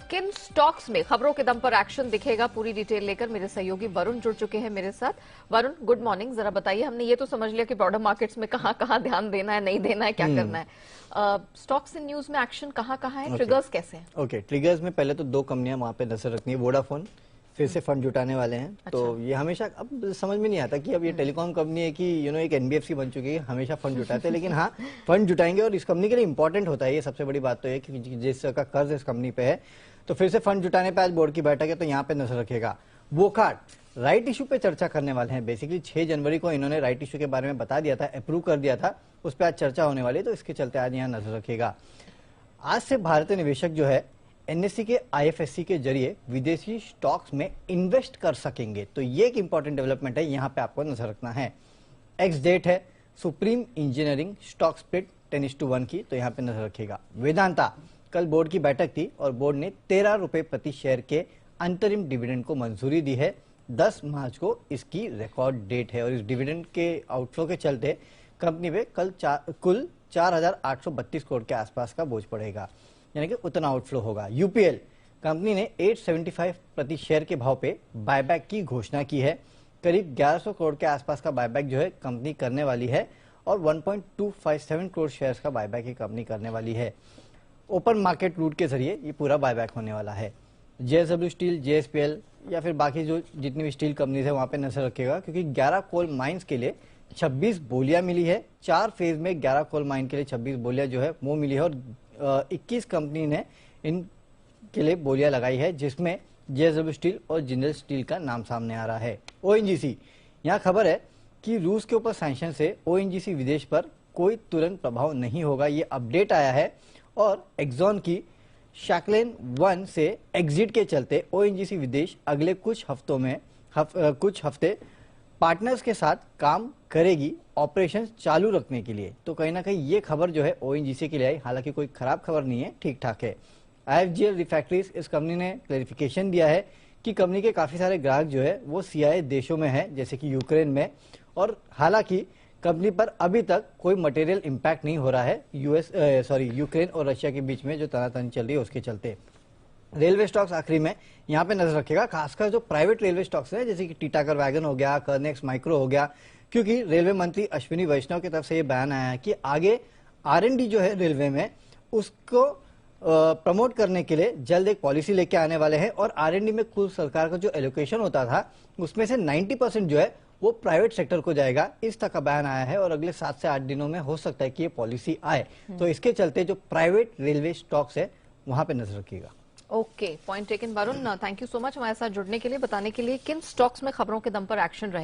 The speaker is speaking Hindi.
किन स्टॉक्स में खबरों के दम पर एक्शन दिखेगा, पूरी डिटेल लेकर मेरे सहयोगी वरुण जुड़ चुके हैं मेरे साथ। Varun, good morning. जरा बताइए, हमने ये तो समझ लिया कि ब्रॉडर मार्केट्स में कहाँ कहाँ ध्यान देना है, नहीं देना है, क्या करना है। स्टॉक्स इन न्यूज में एक्शन कहाँ कहाँ है, ट्रिगर्स कैसे हैं? ओके, ट्रिगर्स में पहले तो दो कंपनियां वहां पे नजर रखनी है। वोडाफोन फिर से फंड जुटाने वाले हैं। अच्छा। तो ये हमेशा अब समझ में नहीं आता कि अब ये टेलीकॉम कंपनी है कि एक एनबीएफसी बन चुकी है, हमेशा फंड जुटाते हैं। लेकिन हाँ, फंड जुटाएंगे और इस कंपनी के लिए इंपॉर्टेंट होता है। ये सबसे बड़ी बात तो है कि जिस का कर्ज इस कंपनी पे है, तो फिर से फंड जुटाने पे आज बोर्ड की बैठक है, तो यहाँ पे नजर रखेगा। वोकार्ड राइट इशू पे चर्चा करने वाले हैं। बेसिकली 6 जनवरी को इन्होंने राइट इशू के बारे में बता दिया था, अप्रूव कर दिया था, उस पर आज चर्चा होने वाली है, तो इसके चलते आज यहाँ नजर रखेगा। आज से भारतीय निवेशक जो है एनएससी के आईएफएससी के जरिए विदेशी स्टॉक्स में इन्वेस्ट कर सकेंगे। तो ये एक इंपॉर्टेंट डेवलपमेंट है, यहाँ पे आपको नजर रखना है। एक्स डेट है सुप्रीम इंजीनियरिंग स्टॉक स्प्लिट 10:1 की, तो यहाँ पे नजर रखेगा। वेदांता, कल बोर्ड की बैठक थी और बोर्ड ने 13 रुपए प्रति शेयर के अंतरिम डिविडेंड को मंजूरी दी है। 10 मार्च को इसकी रिकॉर्ड डेट है और इस डिविडेंड के आउटफ्लो के चलते कंपनी पे कल कुल 4,832 करोड़ के आसपास का बोझ पड़ेगा, यानी कि उतना आउटफ्लो होगा। यूपीएल कंपनी ने 875 प्रति शेयर के भाव पे बायबैक की घोषणा की है। करीब 1100 करोड़ के आसपास का बायबैक जो है कंपनी करने वाली है और 1.257 करोड़ शेयर्स का बायबैक ही कंपनी करने वाली है। ओपन मार्केट रूट के जरिए ये पूरा बायबैक होने वाला है। जेएसडब्ल्यू स्टील, जेएसपीएल या फिर बाकी जो जितनी भी स्टील कंपनीज है वहां पे नजर रखेगा, क्योंकि 11 कोल माइंस के लिए 26 बोलियां मिली है। 4 फेज में 11 कोल माइन के लिए 26 बोलियां जो है वो मिली है और 21 कंपनी ने इनके लिए बोलियां लगाई है, जिसमें जेएसडब्ल्यू स्टील और जिंदल स्टील का नाम सामने आ रहा है। ओएनजीसी, यहाँ खबर है कि रूस के ऊपर सैंक्शन से ओएनजीसी विदेश पर कोई तुरंत प्रभाव नहीं होगा, ये अपडेट आया है। और एक्सॉन की शैकलेन 1 से एग्जिट के चलते ओएनजीसी विदेश अगले कुछ हफ्ते पार्टनर्स के साथ काम करेगी ऑपरेशंस चालू रखने के लिए। तो कहीं ना कहीं ये खबर जो है ओएनजीसी के लिए आई, हालांकि कोई खराब खबर नहीं है, ठीक ठाक है। आईएफजीएल रिफैक्ट्रीज, इस कंपनी ने क्लैरिफिकेशन दिया है कि कंपनी के काफी सारे ग्राहक जो है वो सीआईए देशों में है, जैसे कि यूक्रेन में, और हालांकि कंपनी पर अभी तक कोई मटेरियल इंपैक्ट नहीं हो रहा है यूक्रेन और रशिया के बीच में जो तनातनी चल रही है उसके चलते। रेलवे स्टॉक्स आखिरी में यहाँ पे नजर रखेगा, खासकर जो प्राइवेट रेलवे स्टॉक्स हैं, जैसे कि टीटागढ़ वैगन हो गया, कर्नेक्स माइक्रो हो गया, क्योंकि रेलवे मंत्री अश्विनी वैष्णव की तरफ से ये बयान आया है कि आगे आरएनडी जो है रेलवे में उसको प्रमोट करने के लिए जल्द एक पॉलिसी लेके आने वाले हैं और आरएनडी में कुल सरकार का जो एलोकेशन होता था उसमें से 90% जो है वो प्राइवेट सेक्टर को जाएगा, इस तक का बयान आया है और अगले 7 से 8 दिनों में हो सकता है कि ये पॉलिसी आए। तो इसके चलते जो प्राइवेट रेलवे स्टॉक्स है वहां पे नजर रखिएगा। Okay, point taken Varun, thank you so much हमारे साथ जुड़ने के लिए, बताने के लिए किन स्टॉक्स में खबरों के दम पर एक्शन रहे।